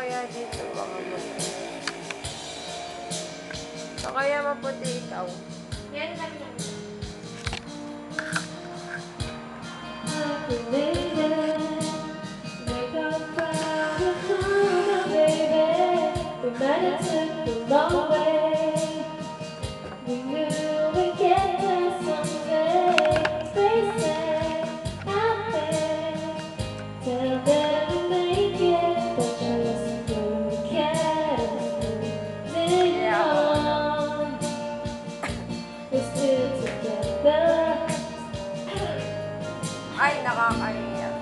kaya dito baka o kaya maputi ikaw. Yan lang yan. Ay, nakakaiyak.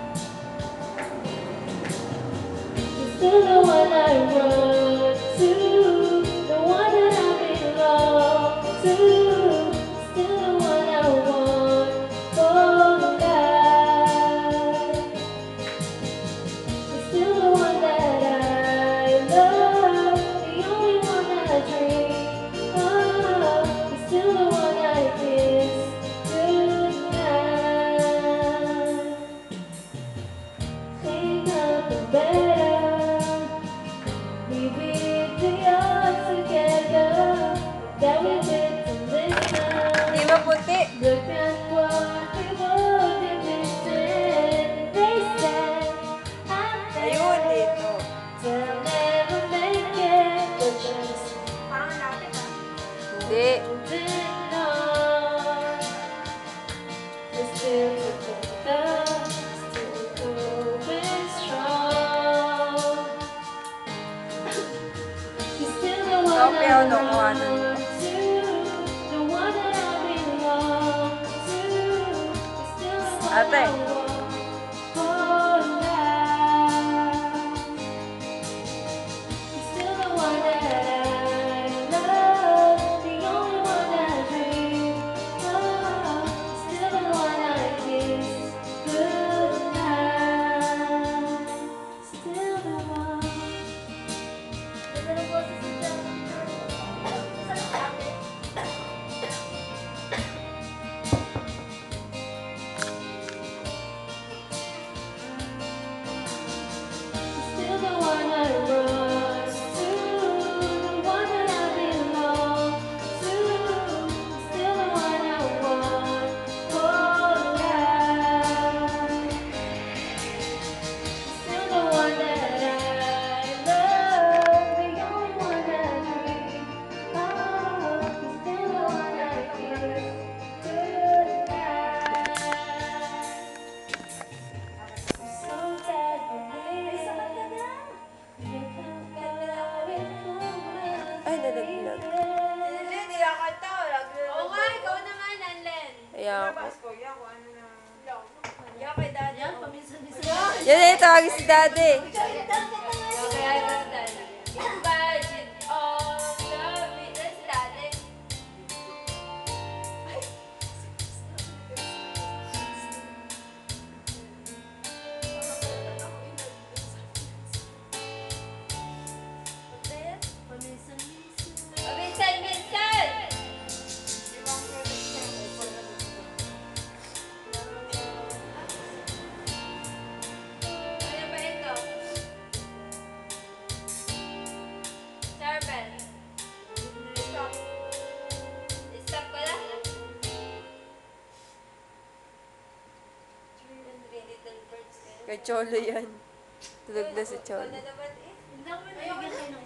Still the one I run to, the one that I belong to, still the one I want for life. Still the one that I love, the only one that I dream of, still the one I kiss goodnight. Ain't nothing better. We beat the odds together that we did to listen. Di maputi. Look at what we both did missing. They said Ayun, dito. they'll never make it, but just Parang lapit ah. Hindi. holding on. We're still together, still going strong. You're still the one Okay, I ano, kuhanan run ko. to, the one that I belong to. You're still the one Ate. I want for life. You're still the one that I love, the only one that I dream of. Still the one I kiss goodnight. Still the one. Still the one I run to, the one that I belong to, still the one I want for life. Still the one that I love, the only one that I dream of, still the one I kiss goodnight. So sad for me. Ay, nalaglag. Hindi ako to. Oo nga, ikaw naman, Anlen. Kaya ako. Pasko, yan ko ano na. Yan kay daddy. Yan, paminsan-minsan. Yan ay tawagin si daddy. Yan kay daddy. Imagine all love it. Yan si daddy. Paminsan-minsan. Ano ba ito? Charbel. Stop. Stop ko lang. Three little birds. Kay Cholo yan. Tulog na si Wala Cholo. naman eh. Hindi ako nabigyan kayo ng